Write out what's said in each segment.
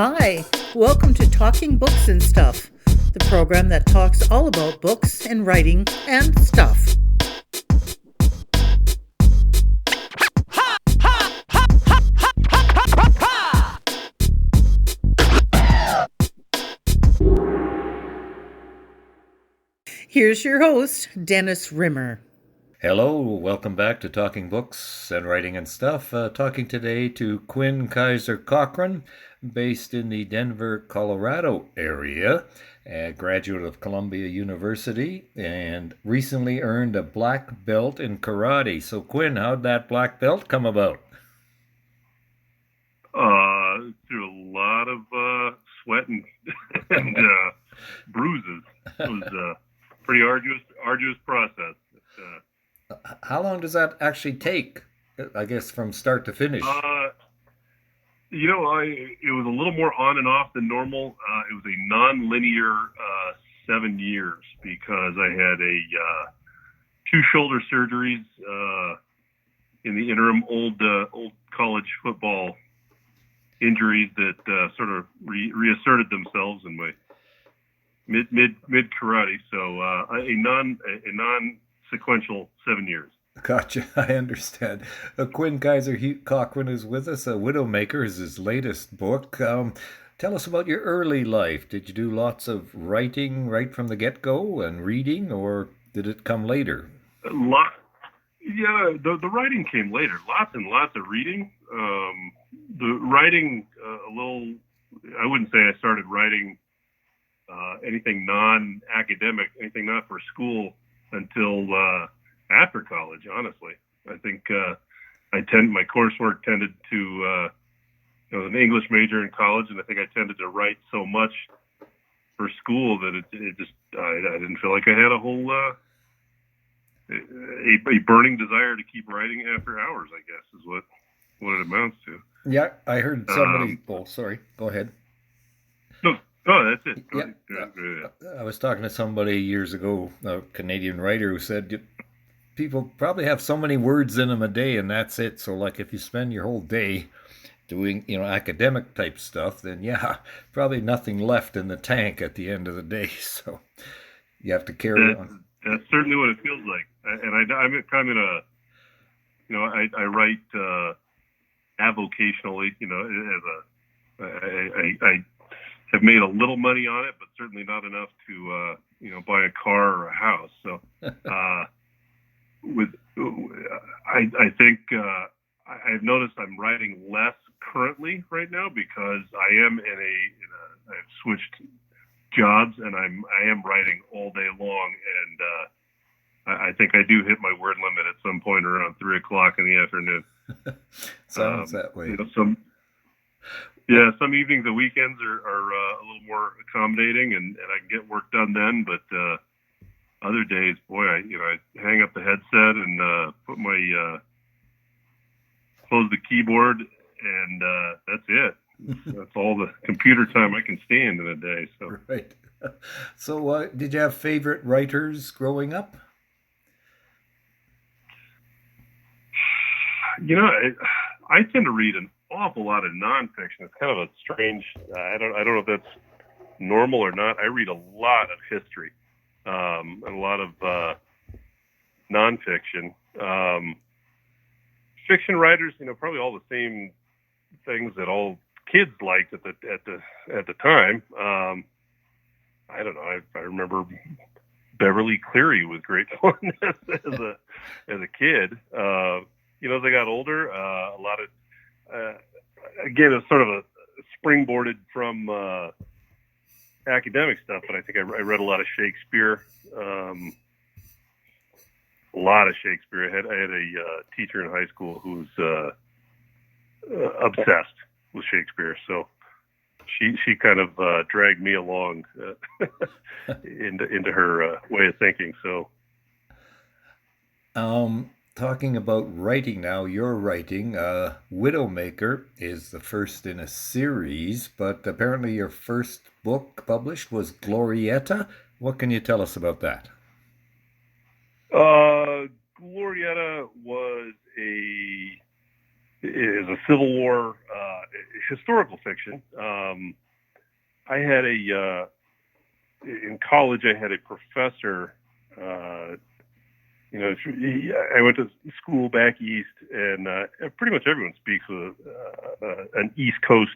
Hi, welcome to Talking Books and Stuff, the program that talks all about books and writing and stuff. Here's your host, Dennis Rimmer. Hello, welcome back to Talking Books and Writing and Stuff. Talking today to Quinn Kayser-Cochran, based in the Denver, Colorado area, a graduate of Columbia University, and recently earned a black belt in karate. So, Quinn, how'd that black belt come about? Through a lot of sweat and, and bruises. It was a pretty arduous process. How long does that actually take, I guess, from start to finish? It was a little more on and off than normal. It was a non-linear 7 years because I had two shoulder surgeries in the interim, old college football injuries that sort of reasserted themselves in my mid karate. So a non-sequential 7 years. Gotcha, I understand. Quinn Kayser-Cochran is with us. Widowmaker is his latest book. Tell us about your early life. Did you do lots of writing right from the get-go and reading, or did it come later? The writing came later. Lots and lots of reading. The writing, I wouldn't say I started writing anything non-academic, anything not for school until after college, honestly. I think my coursework tended to, I was an English major in college, and I think I tended to write so much for school that it just, I didn't feel like I had a whole, a burning desire to keep writing after hours, I guess, is what it amounts to. Yeah, I heard somebody, sorry, go ahead. No, that's it. I was talking to somebody years ago, a Canadian writer, who said people probably have so many words in them a day, and that's it. So, like, if you spend your whole day doing, academic type stuff, then yeah, probably nothing left in the tank at the end of the day. So you have to carry on. That's certainly what it feels like. And I'm kind of in I write avocationally. I have made a little money on it, but certainly not enough to buy a car or a house. So I think I've noticed I'm writing less currently right now because I've switched jobs, and I am writing all day long, and I think I do hit my word limit at some point around 3:00 in the afternoon. Sounds that way. Some evenings and weekends are a little more accommodating, and I can get work done then. But other days, boy, I hang up the headset and close the keyboard, and that's it. That's all the computer time I can stand in a day. So right. So, did you have favorite writers growing up? I tend to read an awful lot of nonfiction. It's kind of a strange. I don't know if that's normal or not. I read a lot of history, and a lot of nonfiction. Fiction writers, probably all the same things that all kids liked at the time. I don't know. I remember Beverly Cleary was great fun as a kid. As I got older, a lot of again, it's sort of a springboarded from academic stuff, but I think I read a lot of Shakespeare. A lot of Shakespeare. I had a teacher in high school who was obsessed with Shakespeare, so she kind of dragged me along into her way of thinking. So, talking about writing now, your writing, Widowmaker is the first in a series, but apparently your first book published was Glorietta. What can you tell us about that? Glorietta is a Civil War historical fiction. I had in college, I had a professor. I went to school back east, and pretty much everyone speaks with an East Coast,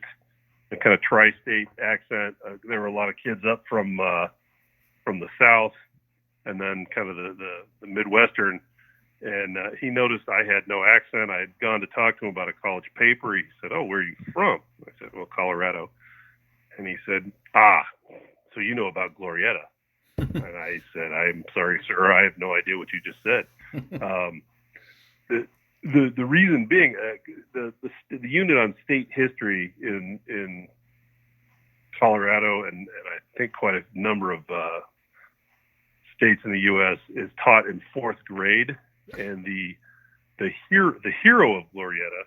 a kind of tri-state accent. There were a lot of kids up from the South, and then kind of the Midwestern. And he noticed I had no accent. I had gone to talk to him about a college paper. He said, "Oh, where are you from?" I said, "Well, Colorado." And he said, "So you know about Glorieta?" And I said, "I'm sorry, sir, I have no idea what you just said." The reason being, the unit on state history in Colorado and I think quite a number of states in the U.S. is taught in fourth grade, and the hero of Glorieta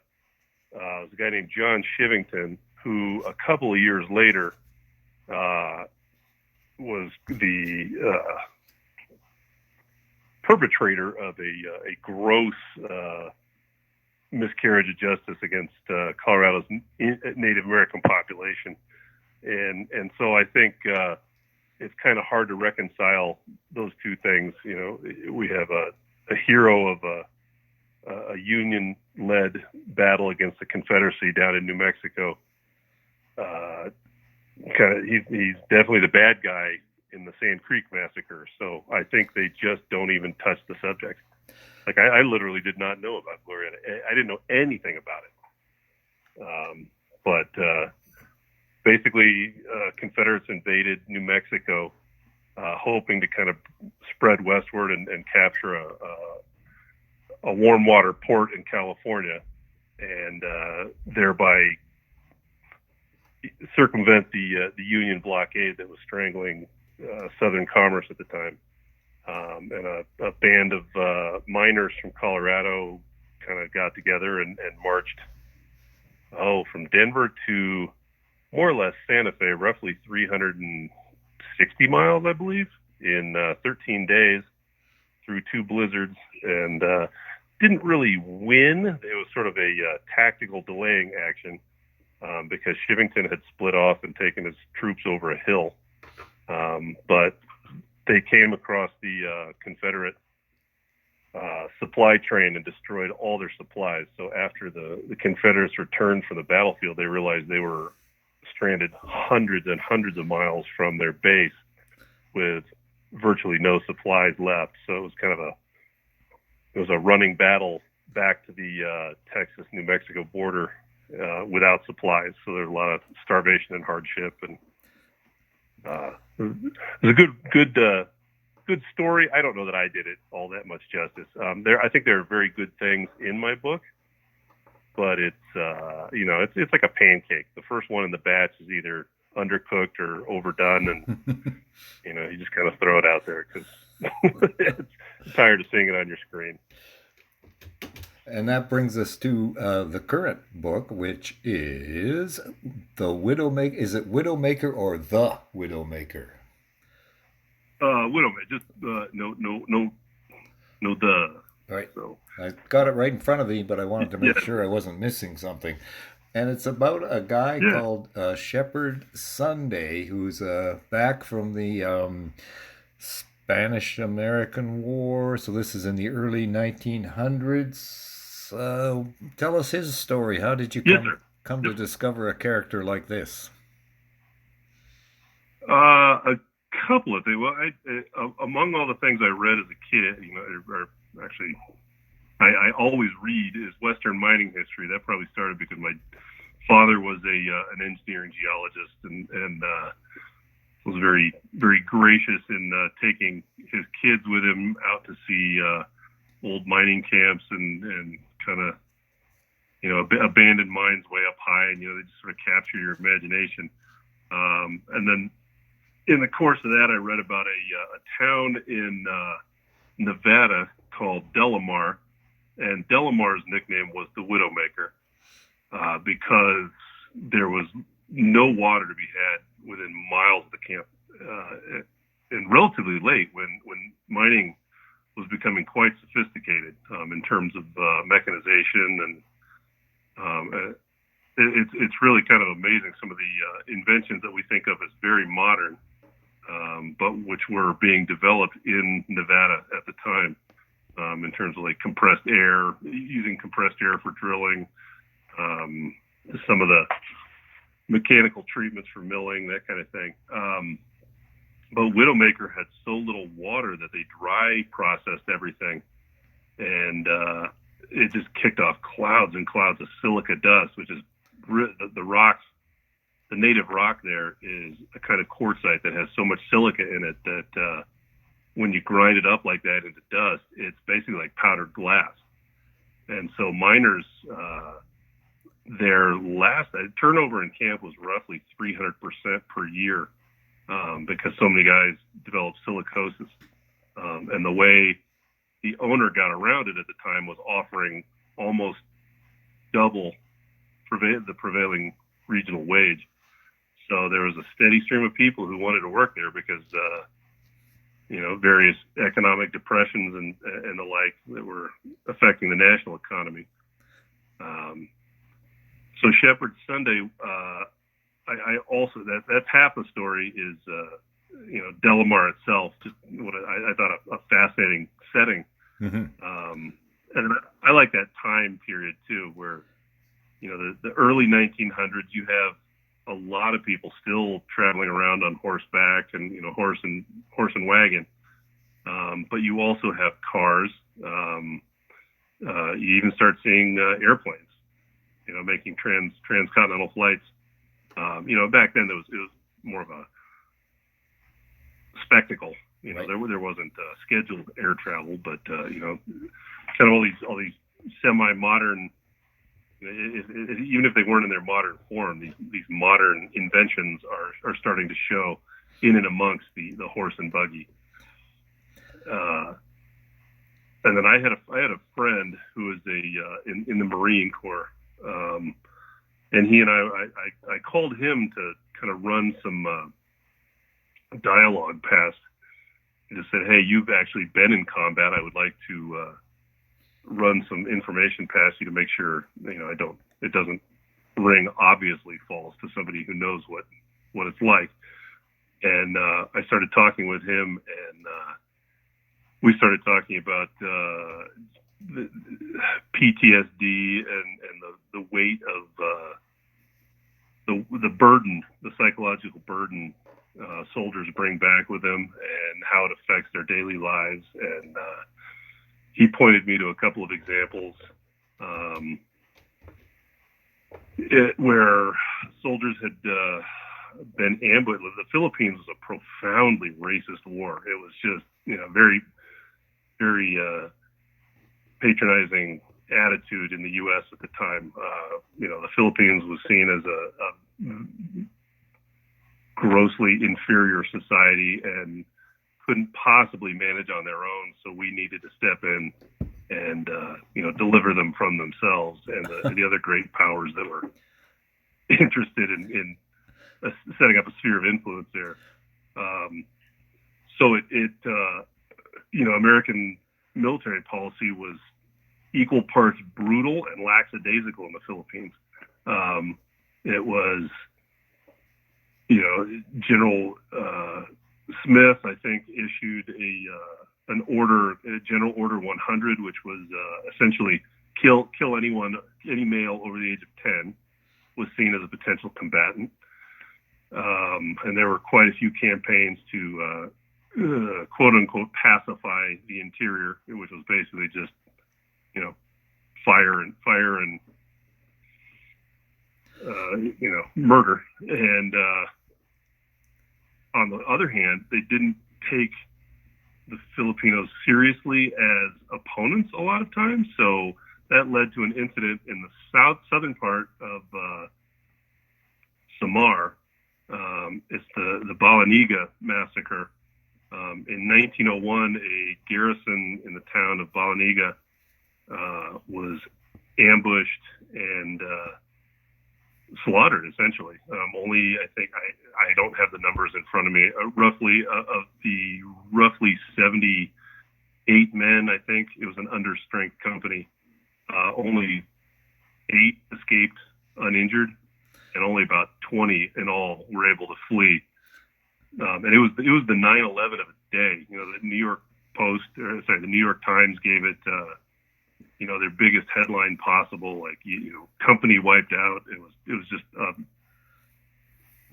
was a guy named John Shivington, who a couple of years later was the perpetrator of a gross miscarriage of justice against Colorado's Native American population, and so I think it's kind of hard to reconcile those two things. You know, we have a hero of a Union-led battle against the Confederacy down in New Mexico. He's definitely the bad guy in the Sand Creek massacre. So I think they just don't even touch the subject. Like I literally did not know about Glorieta. I didn't know anything about it. But basically, Confederates invaded New Mexico, hoping to kind of spread westward and capture a warm water port in California, and thereby circumvent the Union blockade that was strangling Southern commerce at the time. And a band of miners from Colorado kind of got together and marched, from Denver to more or less Santa Fe, roughly 360 miles, I believe, in 13 days through two blizzards, and didn't really win. It was sort of a tactical delaying action because Shivington had split off and taken his troops over a hill. But they came across the Confederate supply train and destroyed all their supplies. So after the Confederates returned from the battlefield, they realized they were stranded hundreds and hundreds of miles from their base with virtually no supplies left. So it was kind of a running battle back to the Texas-New Mexico border without supplies. So there's a lot of starvation and hardship, and it was a good story. I don't know that I did it all that much justice. I think there are very good things in my book, but it's it's like a pancake. The first one in the batch is either undercooked or overdone, and you just kind of throw it out there because it's tired of seeing it on your screen. And that brings us to the current book, which is The Widowmaker. Is it Widowmaker or The Widowmaker? Widowmaker. Just no. Right. So I got it right in front of me, but I wanted to make sure I wasn't missing something. And it's about a guy called Shepherd Sunday, who's back from the Spanish-American War. So this is in the early 1900s. Tell us his story. How did you come to discover a character like this? A couple of things. Well, among all the things I read as a kid, I always read is Western mining history. That probably started because my father was an engineering geologist and was very, very gracious in taking his kids with him out to see old mining camps and kind of, abandoned mines way up high, and, they just sort of capture your imagination. And then in the course of that, I read about a town in Nevada called Delamar, and Delamar's nickname was the Widowmaker because there was no water to be had within miles of the camp, and relatively late when mining was becoming quite sophisticated in terms of mechanization it's really kind of amazing, some of the inventions that we think of as very modern, but which were being developed in Nevada at the time, in terms of like compressed air, using compressed air for drilling, some of the mechanical treatments for milling, that kind of thing. But Widowmaker had so little water that they dry processed everything, and it just kicked off clouds and clouds of silica dust, which is the rocks. The native rock there is a kind of quartzite that has so much silica in it that when you grind it up like that into dust, it's basically like powdered glass. And so miners, their last turnover in camp was roughly 300% per year, because so many guys developed silicosis. And the way the owner got around it at the time was offering almost double the prevailing regional wage. So there was a steady stream of people who wanted to work there because, various economic depressions and the like that were affecting the national economy. So Shepherd Sunday, I also, that's half the story is, Delamar itself, just what I thought a fascinating setting. Mm-hmm. And I like that time period too, where, the early 1900s, you have a lot of people still traveling around on horseback and, horse and wagon. But you also have cars. You even start seeing airplanes, making transcontinental flights. Back then it was more of a spectacle. Right. There wasn't scheduled air travel, but kind of all these semi-modern. Even if they weren't in their modern form, these modern inventions are starting to show in and amongst the horse and buggy. And then I had a friend who was in the Marine Corps, and he and I called him to kind of run some dialogue past. I just said, hey, you've actually been in combat. I would like to run some information past you to make sure it doesn't ring obviously false to somebody who knows what it's like. And I started talking with him, and we started talking about the PTSD and the weight of the burden, the psychological burden soldiers bring back with them, and how it affects their daily lives. And he pointed me to a couple of examples where soldiers had been ambushed. The Philippines was a profoundly racist war. It was just, very, very patronizing attitude in the U.S. at the time. The Philippines was seen as a grossly inferior society and couldn't possibly manage on their own, so we needed to step in and deliver them from themselves and the other great powers that were interested in setting up a sphere of influence there. So American military policy was equal parts brutal and lackadaisical in the Philippines. It was, General Smith, I think, issued an order, General Order 100, which was essentially kill anyone, any male over the age of 10 was seen as a potential combatant. And there were quite a few campaigns to quote unquote pacify the interior, which was basically just fire and murder. And on the other hand, they didn't take the Filipinos seriously as opponents a lot of times. So that led to an incident in the southern part of Samar. It's the Balaniga massacre. In 1901, a garrison in the town of Balaniga was ambushed and slaughtered, essentially. Only, I think, I don't have the numbers in front of me, roughly of the roughly 78 men, I think, it was an understrength company. Only 8 escaped uninjured, and only about 20 in all were able to flee. And it was the 9/11 of its day. The New York the New York Times gave it, their biggest headline possible, like company wiped out. It was just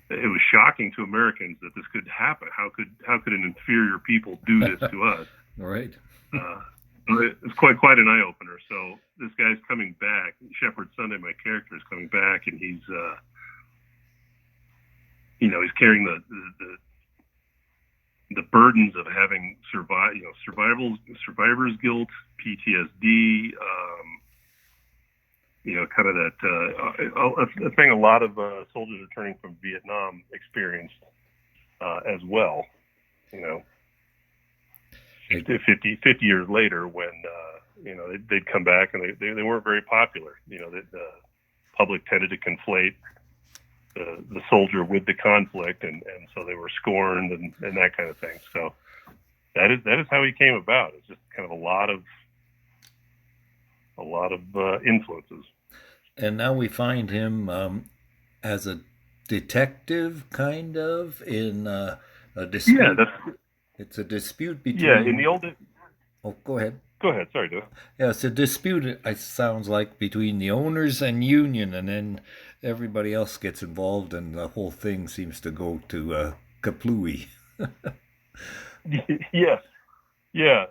it was shocking to Americans that this could happen. How could an inferior people do this to us? Right. It's quite an eye opener. So this guy's coming back. Shepard Sunday, my character, is coming back, and he's carrying the burdens of having survivor's guilt, PTSD, kind of that a thing a lot of soldiers returning from Vietnam experienced as well. 50 years later, when they'd come back and they weren't very popular. The public tended to conflate the soldier with the conflict, and so they were scorned and that kind of thing. So that is how he came about. It's just kind of a lot of influences. And now we find him as a detective, kind of, in a dispute. Yeah, it's a dispute between. Yeah, in the old. Oh, go ahead. Go ahead. Sorry, Joe. Yeah, it's a dispute. It sounds like between the owners and union, and then everybody else gets involved, and the whole thing seems to go to kaplooey. Yes. Yeah.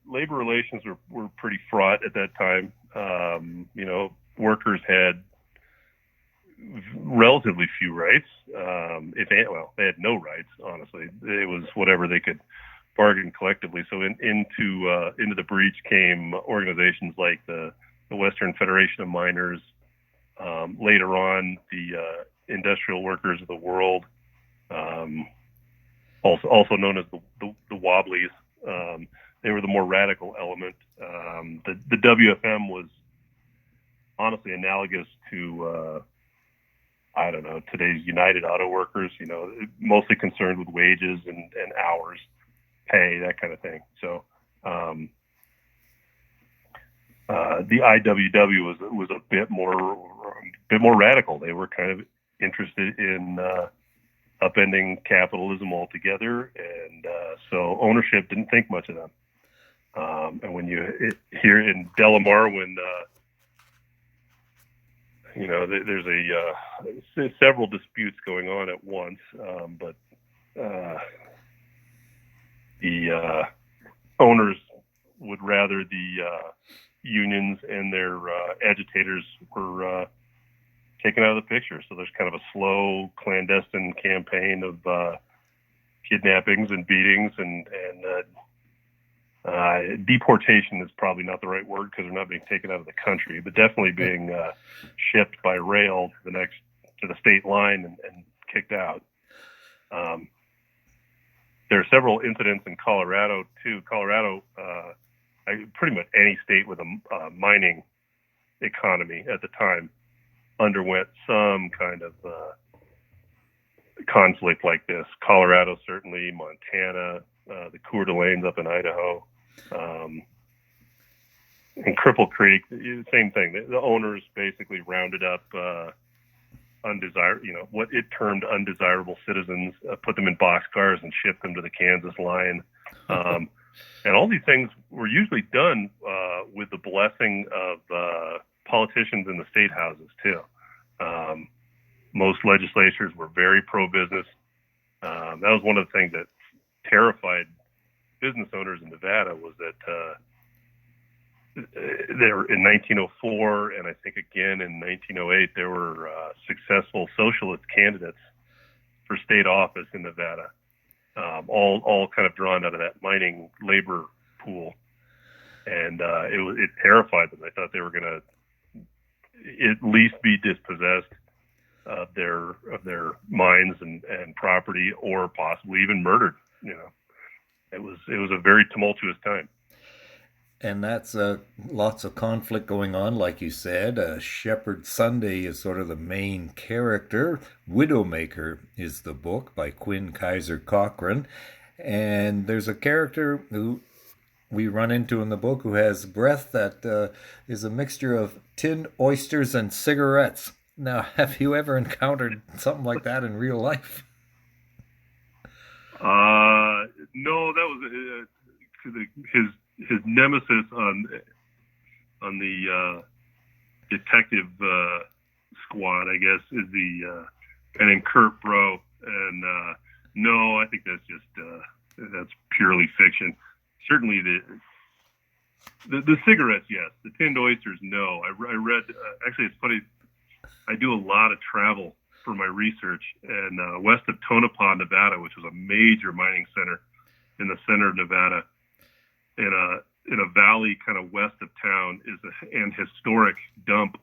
Labor relations were pretty fraught at that time. Workers had relatively few rights. They had no rights, honestly. It was whatever they could bargain collectively. So into the breach came organizations like the Western Federation of Miners, later on the Industrial Workers of the World, also known as the Wobblies. They were the more radical element. The WFM was honestly analogous to today's United Auto Workers, mostly concerned with wages and hours, pay, that kind of thing. So the IWW was a bit more radical. They were kind of interested in upending capitalism altogether, and so ownership didn't think much of them. And when here in Delamar, when there's several disputes going on at once, but the owners would rather the unions and their agitators were taken out of the picture. So there's kind of a slow, clandestine campaign of kidnappings and beatings, and deportation is probably not the right word because they're not being taken out of the country, but definitely being shipped by rail to the state line and kicked out. There are several incidents in Colorado too. Colorado, pretty much any state with a mining economy at the time, underwent some kind of conflict like this. Colorado, certainly, Montana, the Coeur d'Alene's up in Idaho, and Cripple Creek, same thing. The owners basically rounded up what it termed undesirable citizens, put them in boxcars and shipped them to the Kansas line. And all these things were usually done with the blessing of politicians in the state houses too. Most legislatures were very pro-business. That was one of the things that terrified business owners in Nevada, was that there in 1904 and I think again in 1908 there were successful socialist candidates for state office in Nevada, all kind of drawn out of that mining labor pool, and it terrified them. They thought they were going to at least be dispossessed of their mines and property, or possibly even murdered. It was a very tumultuous time. And that's lots of conflict going on, like you said. Shepard Sunday is sort of the main character. Widowmaker is the book by Quinn Kayser-Cochran. And there's a character who we run into in the book who has breath that is a mixture of tinned oysters and cigarettes. Now, have you ever encountered something like that in real life? No, that was his nemesis on the detective squad, I guess, is the guy named Kurt Bro, and no, I think that's just that's purely fiction. Certainly the cigarettes, yes. The tinned oysters, no. I read. Actually, it's funny. I do a lot of travel for my research, and west of Tonopah, Nevada, which was a major mining center in the center of Nevada, in a valley kind of west of town, is an historic dump,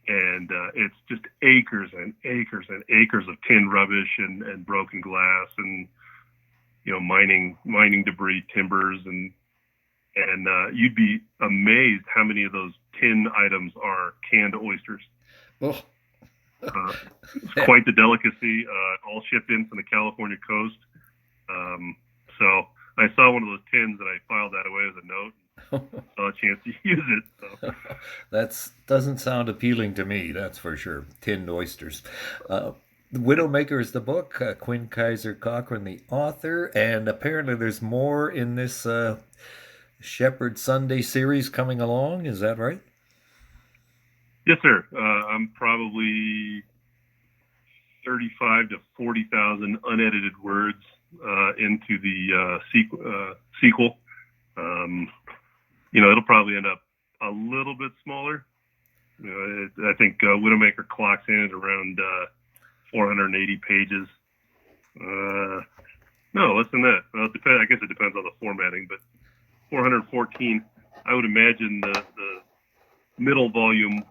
and it's just acres and acres and acres of tin rubbish and broken glass and mining debris, timbers, and you'd be amazed how many of those tin items are canned oysters. Oh. It's quite the delicacy, all shipped in from the California coast. So I saw one of those tins and I filed that away as a note. Saw a chance to use it. So. That doesn't sound appealing to me, that's for sure. Tinned oysters. Widowmaker is the book, Quinn Kayser-Cochran, the author, and apparently there's more in this Shepherd Sunday series coming along. Is that right? Yes, sir. I'm probably 35 to 40,000 unedited words into the sequel. It'll probably end up a little bit smaller. I think Widowmaker clocks in at around 480 pages. No, less than that. Well, I guess it depends on the formatting, but 414. I would imagine the middle volume,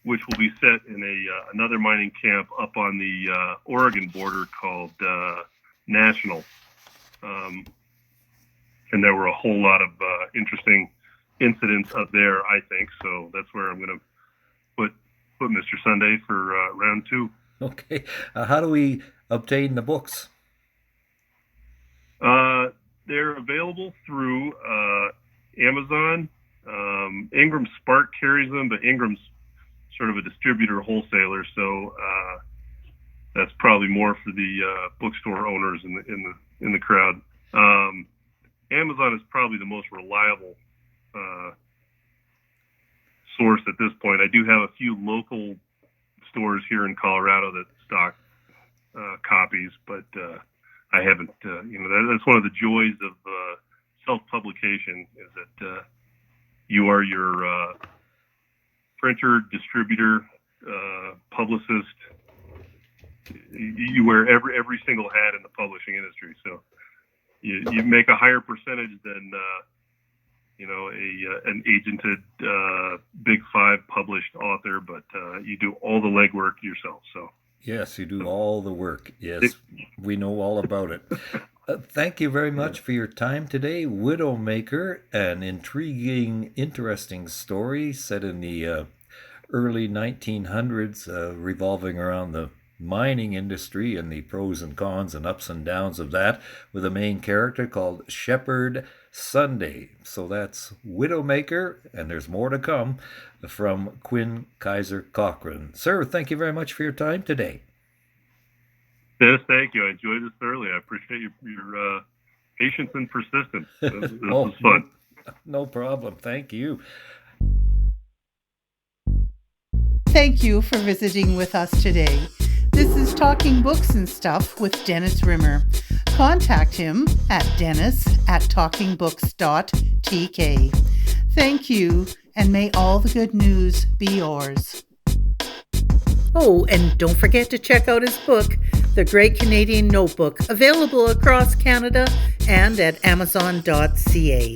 which will be set in another mining camp up on the Oregon border called National. And there were a whole lot of interesting incidents up there, I think. So that's where I'm going to put Mr. Sunday for round 2. Okay. How do we obtain the books? They're available through Amazon. Ingram Spark carries them, but Ingram's sort of a distributor wholesaler, so that's probably more for the bookstore owners in the crowd. Amazon is probably the most reliable source at this point. I do have a few local stores here in Colorado that stock copies, but I haven't. That's one of the joys of self-publication, is that you are your printer, distributor, publicist. You wear every single hat in the publishing industry, so you make a higher percentage than an agented Big Five published author, but you do all the legwork yourself. So yes, you do all the work. Yes, we know all about it. Thank you very much for your time today. Widowmaker, an intriguing, interesting story set in the early 1900s, revolving around the mining industry and the pros and cons and ups and downs of that, with a main character called Shepherd Sunday. So that's Widowmaker, and there's more to come from Quinn Kayser-Cochran. Sir, thank you very much for your time today. Dennis, thank you. I enjoyed this thoroughly. I appreciate your patience and persistence. This was fun. No problem. Thank you. Thank you for visiting with us today. This is Talking Books and Stuff with Dennis Rimmer. Contact him at dennis@talkingbooks.tk. Thank you, and may all the good news be yours. Oh, and don't forget to check out his book, The Great Canadian Notebook, available across Canada and at amazon.ca.